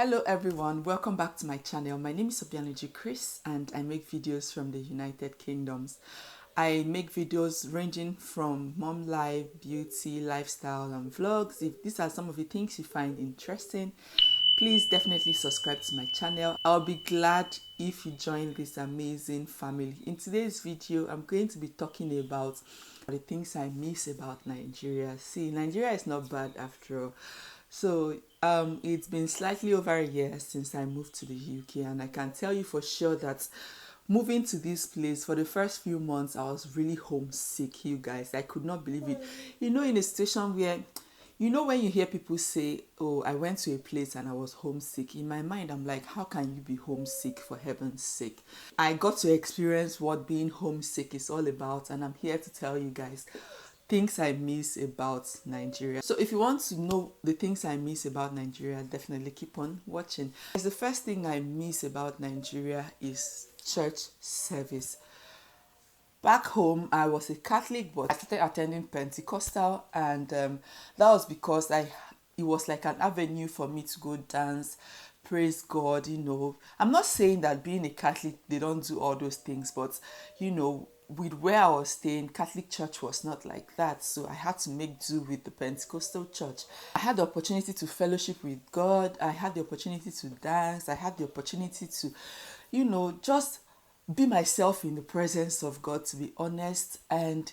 Hello everyone, welcome back to my channel. My name is Chris and I make videos from the United Kingdoms. I make videos ranging from mom life, beauty, lifestyle and vlogs. If these are some of the things you find interesting, please definitely subscribe to my channel. I'll be glad if you join this amazing family. In today's video, I'm going to be talking about the things I miss about Nigeria. See, Nigeria is not bad after all. So it's been slightly over a year since I moved to the UK, and I can tell you for sure that moving to this place for the first few months I was really homesick. You guys, I could not believe it. You know, in a situation where, you know, when you hear people say, oh, I went to a place and I was homesick, in my mind I'm like, how can you be homesick, for heaven's sake? I got to experience what being homesick is all about, and I'm here to tell you guys things I miss about Nigeria. So if you want to know the things I miss about Nigeria, definitely keep on watching. The first thing I miss about Nigeria is church service. Back home, I was a Catholic, but I started attending Pentecostal, and that was because it was like an avenue for me to go dance, praise God. You know, I'm not saying that being a Catholic they don't do all those things, but you know, with where I was staying, Catholic church was not like that, so I had to make do with the Pentecostal church. I had the opportunity to fellowship with God, I had the opportunity to dance, I had the opportunity to, you know, just be myself in the presence of God, to be honest. And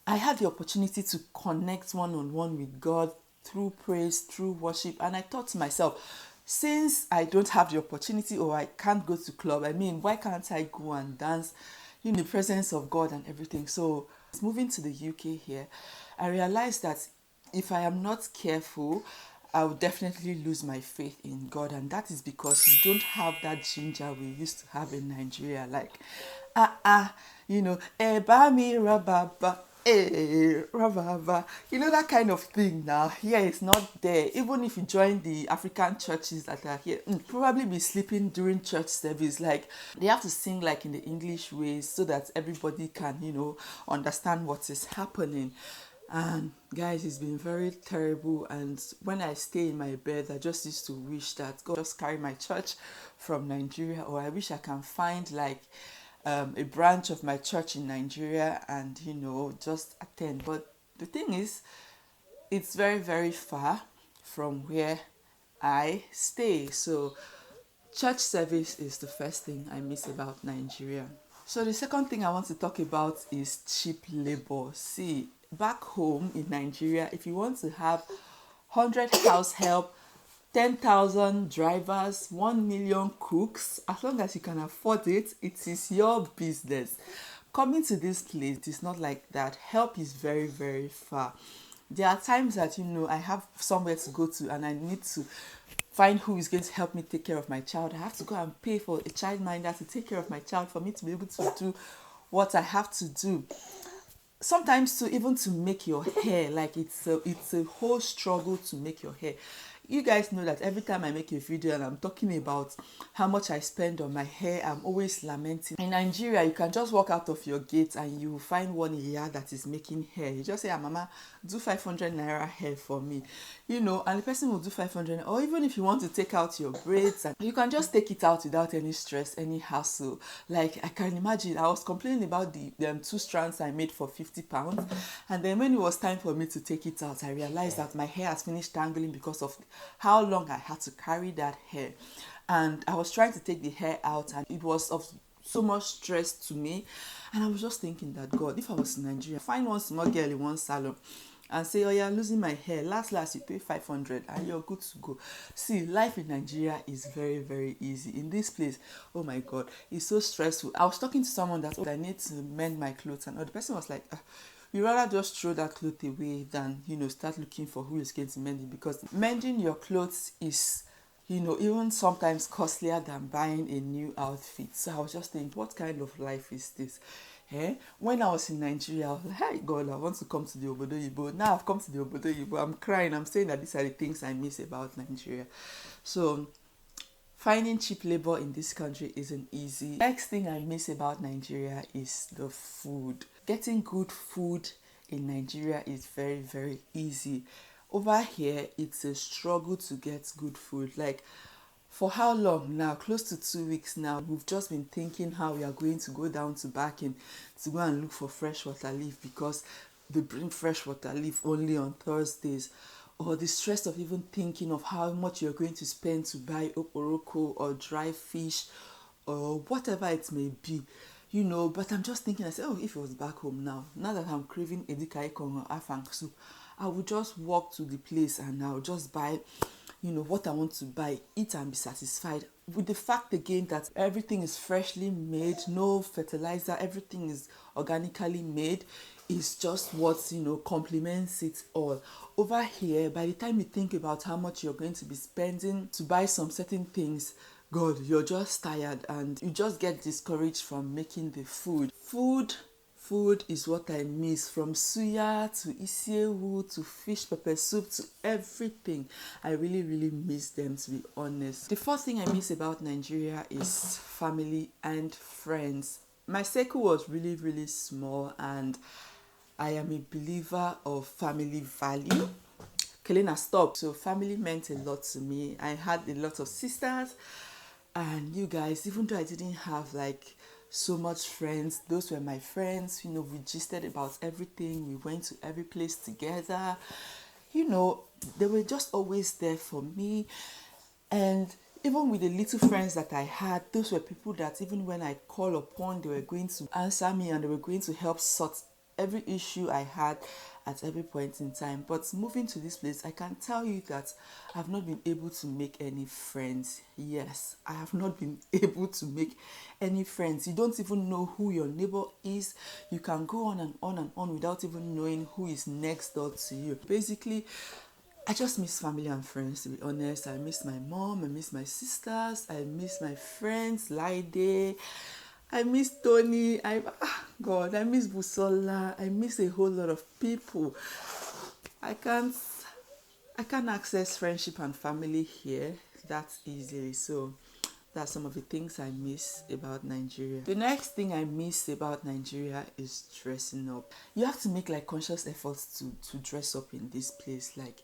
I had the opportunity to connect one-on-one with God through praise, through worship. And I thought to myself, since I don't have the opportunity, or I can't go to club, I mean, why can't I go and dance in the presence of God and everything? So moving to the UK here, I realized that if I am not careful, I will definitely lose my faith in God, and that is because you don't have that ginger we used to have in Nigeria, like you know, bami rababa, rababa, you know, that kind of thing. Now here it's not there. Even if you join the African churches that are here, probably be sleeping during church service. Like they have to sing like in the English ways so that everybody can, you know, understand what is happening. And guys, it's been very terrible. And when I stay in my bed, I just used to wish that God just carry my church from Nigeria, or I wish I can find like a branch of my church in Nigeria and, you know, just attend. But the thing is, it's very, very far from where I stay. So church service is the first thing I miss about Nigeria. So the second thing I want to talk about is cheap labor. See, back home in Nigeria, if you want to have 100 house help, 10,000 drivers, 1 million cooks, as long as you can afford it, it is your business. Coming to this place, it is not like that. Help is very, very far. There are times that, you know, I have somewhere to go to and I need to find who is going to help me take care of my child. I have to go and pay for a childminder to take care of my child for me to be able to do what I have to do. Sometimes to even to make your hair, like it's a whole struggle to make your hair. You guys know that every time I make a video and I'm talking about how much I spend on my hair, I'm always lamenting. In Nigeria, you can just walk out of your gate and you find one here that is making hair. You just say, mama, do 500 naira hair for me, you know, and the person will do 500. Or even if you want to take out your braids, and you can just take it out without any stress, any hassle. Like I can imagine, I was complaining about the 2 strands I made for £50, and then when it was time for me to take it out, I realized that my hair has finished tangling because of how long I had to carry that hair. And I was trying to take the hair out and it was of so much stress to me. And I was just thinking that, God, if I was in Nigeria, find one small girl in one salon and say, oh yeah, losing my hair, last you pay 500 and you're good to go. See, life in Nigeria is very, very easy. In this place, oh my God, it's so stressful. I was talking to someone that, oh, I need to mend my clothes, and the person was like, you rather just throw that cloth away than, you know, start looking for who is going to mend it, because mending your clothes is, you know, even sometimes costlier than buying a new outfit. So I was just thinking, what kind of life is this? When I was in Nigeria, I was like, hey God, I want to come to the Obodo Yibo. Now I've come to the Obodo Yibo, I'm crying. I'm saying that these are the things I miss about Nigeria. So finding cheap labor in this country isn't easy. Next thing I miss about Nigeria is the food. Getting good food in Nigeria is very, very easy. Over here, it's a struggle to get good food. Like For how long now? Close to 2 weeks now. We've just been thinking how we are going to go down to Barking to go and look for freshwater leaf, because they bring freshwater leaf only on Thursdays. Or the stress of even thinking of how much you're going to spend to buy oporoko or dry fish or whatever it may be, But I'm just thinking, I said, oh, if it was back home now that I'm craving edikaikong or afang soup, I would just walk to the place and I'll just buy what I want to buy, eat and be satisfied. With the fact again that everything is freshly made, no fertilizer, everything is organically made, is just what, complements it all. Over here, by the time you think about how much you're going to be spending to buy some certain things, God, you're just tired and you just get discouraged from making the food. Food is what I miss, from suya to isiewu to fish pepper soup to everything. I really, really miss them, to be honest. The first thing I miss about Nigeria is family and friends. My circle was really, really small, and I am a believer of family value. Kelena, stop. So family meant a lot to me. I had a lot of sisters, and you guys, even though I didn't have like so much friends, those were my friends. We gisted about everything. We went to every place together. They were just always there for me. And even with the little friends that I had, those were people that even when I call upon, they were going to answer me and they were going to help sort every issue I had at every point in time. But moving to this place, I can tell you that I've not been able to make any friends. Yes, I have not been able to make any friends. You don't even know who your neighbor is. You can go on and on and on without even knowing who is next door to you. Basically, I just miss family and friends, to be honest. I miss my mom, I miss my sisters, I miss my friends, Laide, I miss Tony, I miss Bustle, I miss a whole lot of people. I can't access friendship and family here that easily. So that's some of the things I miss about Nigeria. The next thing I miss about Nigeria is dressing up. You have to make like conscious efforts to dress up in this place. Like,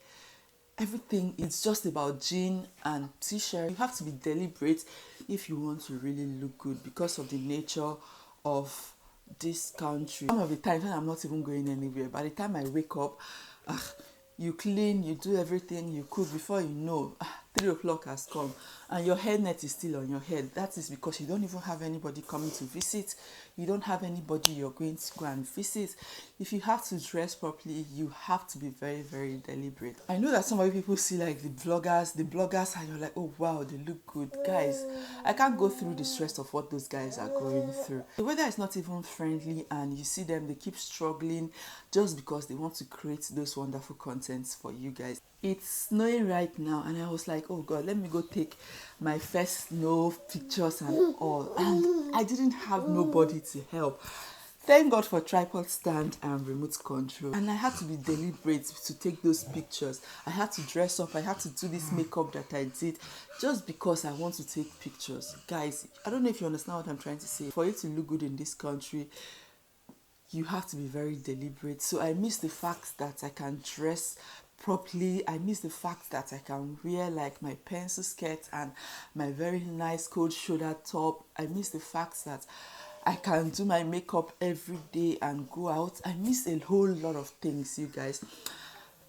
everything is just about jean and t-shirt. You have to be deliberate if you want to really look good, because of the nature of this country. Some of the times when I'm not even going anywhere, by the time I wake up, you clean, you do everything you could, before you know, 3 o'clock has come and your hairnet is still on your head. That is because you don't even have anybody coming to visit. You don't have anybody you're going to go and visit. If you have to dress properly, you have to be very, very deliberate. I know that some other people see like the bloggers, and you're like, oh wow, they look good. Guys, I can't go through the stress of what those guys are going through. The weather is not even friendly, and you see them, they keep struggling just because they want to create those wonderful contents for you guys. It's snowing right now, and I was like, oh God, let me go take my first snow pictures and all. And I didn't have nobody to help. Thank God for tripod stand and remote control. And I had to be deliberate to take those pictures. I had to dress up. I had to do this makeup that I did just because I want to take pictures. Guys, I don't know if you understand what I'm trying to say. For you to look good in this country, you have to be very deliberate. So I miss the fact that I can dress properly. I miss the fact that I can wear like my pencil skirt and my very nice cold shoulder top. I miss the fact that I can do my makeup every day and go out. I miss a whole lot of things, you guys.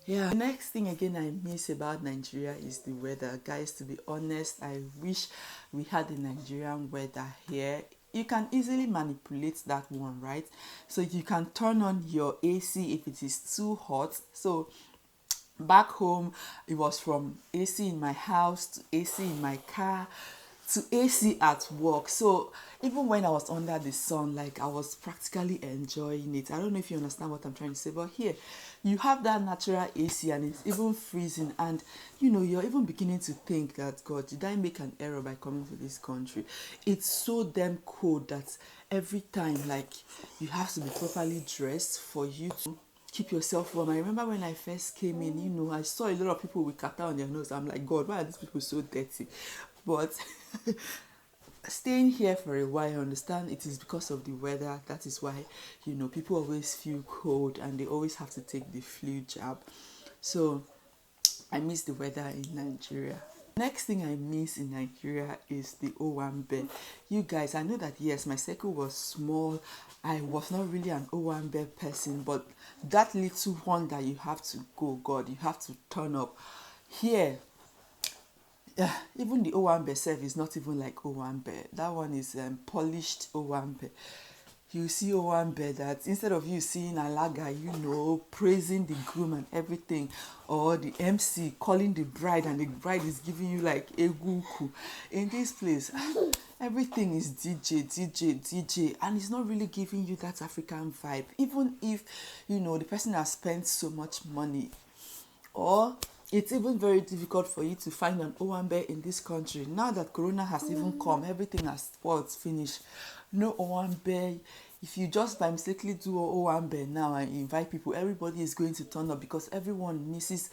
Yeah. The next thing again I miss about Nigeria is the weather. Guys, to be honest, I wish we had the Nigerian weather here. You can easily manipulate that one, right? So you can turn on your AC if it is too hot. So back home, it was from AC in my house to AC in my car to AC at work. So even when I was under the sun, like, I was practically enjoying it. I don't know if you understand what I'm trying to say, but here you have that natural AC and it's even freezing, and you're even beginning to think that, God, did I make an error by coming to this country? It's so damn cold that every time, like, you have to be properly dressed for you to keep yourself warm. I remember when I first came in, I saw a lot of people with kata on their nose. I'm like, God, why are these people so dirty? But staying here for a while, I understand it is because of the weather. That is why, people always feel cold and they always have to take the flu jab. So I miss the weather in Nigeria. Next thing I miss in Nigeria is the owambe. You guys, I know that yes, my circle was small. I was not really an owambe person, but that little one that you have to go, God, you have to turn up. Here, even the owambe self is not even like owambe. That one is polished owambe. You see owambe that instead of you seeing alaga, praising the groom and everything, or the MC calling the bride and the bride is giving you like eguku. In this place, everything is DJ, and it's not really giving you that African vibe. Even if, the person has spent so much money, or it's even very difficult for you to find an owambe in this country. Now that Corona has even come, everything has finished. No owambe. If you just by mistakenly do owambe now and invite people, everybody is going to turn up because everyone misses,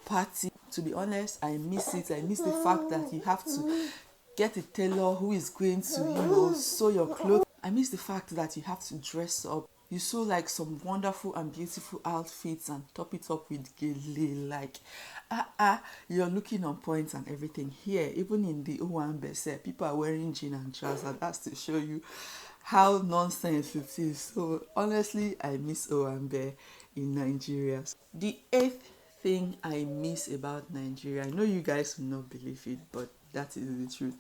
party. To be honest, I miss it. I miss the fact that you have to get a tailor who is going to, sew your clothes. I miss the fact that you have to dress up. You sew like some wonderful and beautiful outfits and top it up with gele, like you're looking on point and everything. Here, even in the owambe, people are wearing jeans and trousers. That's to show you how nonsense it is. So honestly, I miss owambe in Nigeria. The eighth thing I miss about Nigeria, I know you guys will not believe it, but that is the truth.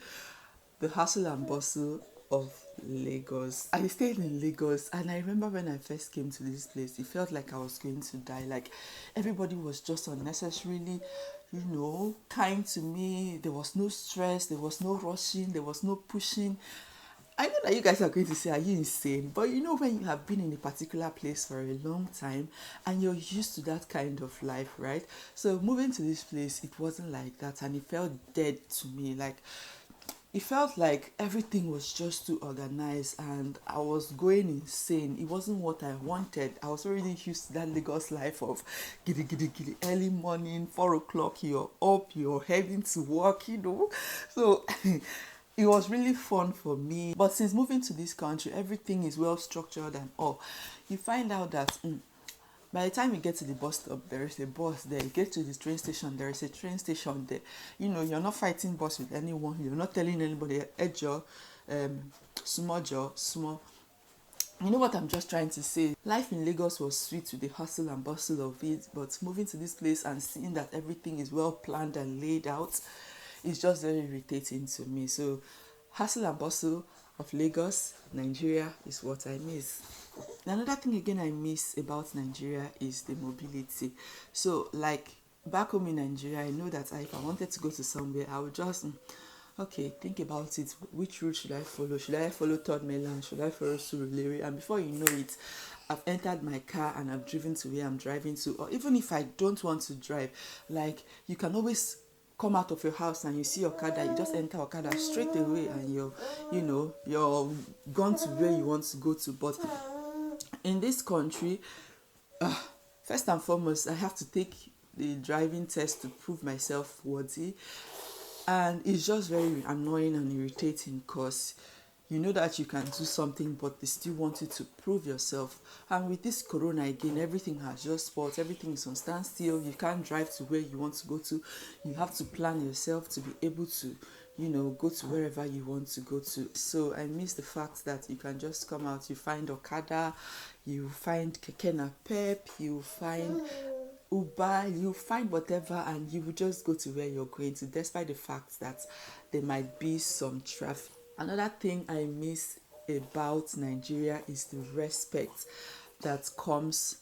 The hustle and bustle of Lagos. I stayed in Lagos, and I remember when I first came to this place, it felt like I was going to die. Like everybody was just unnecessarily, kind to me. There was no stress, there was no rushing, there was no pushing. I know that you guys are going to say, are you insane? But when you have been in a particular place for a long time and you're used to that kind of life, right? So moving to this place, it wasn't like that, and it felt dead to me. Like it felt like everything was just too organized and I was going insane. It wasn't what I wanted. I was already used to that Lagos life of giddy, early morning, 4 o'clock, you're up, you're heading to work, So it was really fun for me. But since moving to this country, everything is well structured and all. You find out that by the time you get to the bus stop, there is a bus there. You get to the train station, there is a train station there. You're not fighting bus with anyone. You're not telling anybody, Ejo, small. You know what I'm just trying to say? Life in Lagos was sweet with the hustle and bustle of it, but moving to this place and seeing that everything is well planned and laid out, it's just very irritating to me. So hustle and bustle of Lagos, Nigeria is what I miss. Another thing again I miss about Nigeria is the mobility. So like back home in Nigeria, I know that if I wanted to go to somewhere, I would just think about it. Which route should I follow? Should I follow Third Mainland? Should I follow Surulere? And before you know it, I've entered my car and I've driven to where I'm driving to. Or even if I don't want to drive, like you can always come out of your house and you see Okada, you just enter Okada straight away and you're gone to where you want to go to. But in this country, first and foremost, I have to take the driving test to prove myself worthy, and it's just very annoying and irritating because you know that you can do something but they still want you to prove yourself. And with this corona again, everything has just spoiled. Everything is on standstill. You can't drive to where you want to go to. You have to plan yourself to be able to go to wherever you want to go to. So I miss the fact that you can just come out, you find Okada, you find Keke Napep, you find Uber, you find whatever, and you will just go to where you're going to, despite the fact that there might be some traffic. Another thing I miss about Nigeria is the respect that comes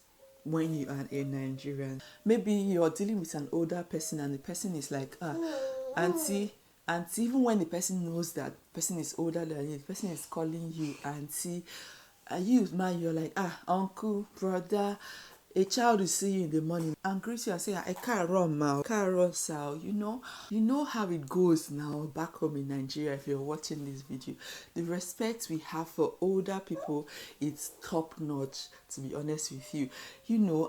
when you are a Nigerian. Maybe you're dealing with an older person and the person is like, auntie, even when the person knows that the person is older than you, the person is calling you auntie, you man, you're like, uncle, brother. A child will see you in the morning and greet you and say, I can't run, ma, can't run, Sal. You know how it goes now back home in Nigeria. If you're watching this video, the respect we have for older people is top notch, to be honest with you.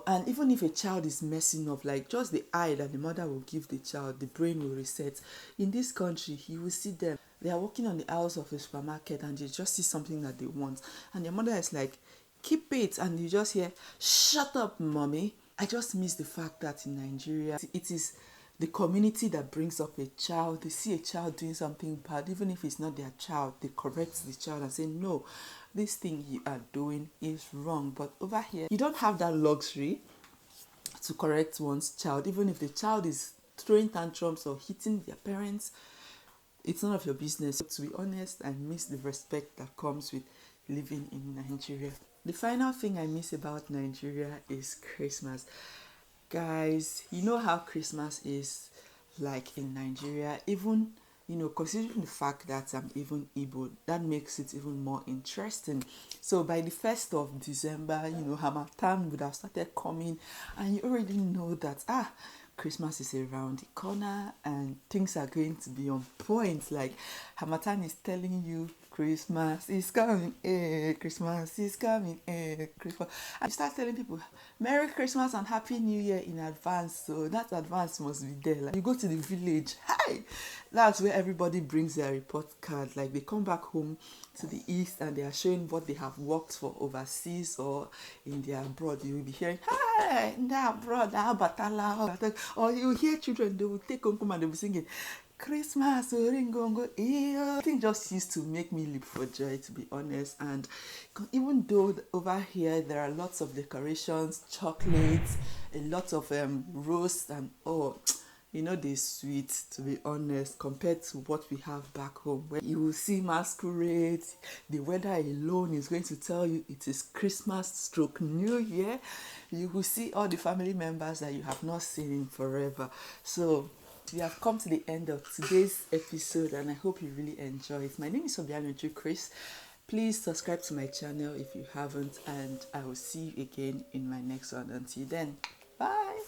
And even if a child is messing up, like just the eye that the mother will give the child, the brain will reset. In this country, you will see them. They are walking on the aisles of a supermarket and they just see something that they want, and their mother is like, keep it, and you just hear, shut up, mommy. I just miss the fact that in Nigeria, it is the community that brings up a child, they see a child doing something bad, even if it's not their child, they correct the child and say, no, this thing you are doing is wrong. But over here, you don't have that luxury to correct one's child. Even if the child is throwing tantrums or hitting their parents, it's none of your business. To be honest, I miss the respect that comes with living in Nigeria. The final thing I miss about Nigeria is Christmas. Guys, you know how Christmas is like in Nigeria. Even, considering the fact that I'm even Igbo, that makes it even more interesting. So by the 1st of December, Hamatan would have started coming, and you already know that Christmas is around the corner and things are going to be on point. Like Hamatan is telling you Christmas is coming, Christmas is coming, Christmas. And you start telling people Merry Christmas and Happy New Year in advance. So that advance must be there. Like you go to the village, hi, that's where everybody brings their report card. Like they come back home to the east and they are showing what they have worked for overseas or in their abroad. You will be hearing, hi, in the abroad, batala, or you hear children, they will take home and they will be singing Christmas, Ringongo. Everything just used to make me leap for joy, to be honest. And even though over here there are lots of decorations, chocolates, a lot of roast and they're sweet, to be honest, compared to what we have back home, where you will see masquerades. The weather alone is going to tell you it is Christmas stroke New Year. You will see all the family members that you have not seen in forever. So we have come to the end of today's episode and I hope you really enjoy it. My name is Untitled Chris. Please subscribe to my channel if you haven't, and I will see you again in my next one. Until then, bye.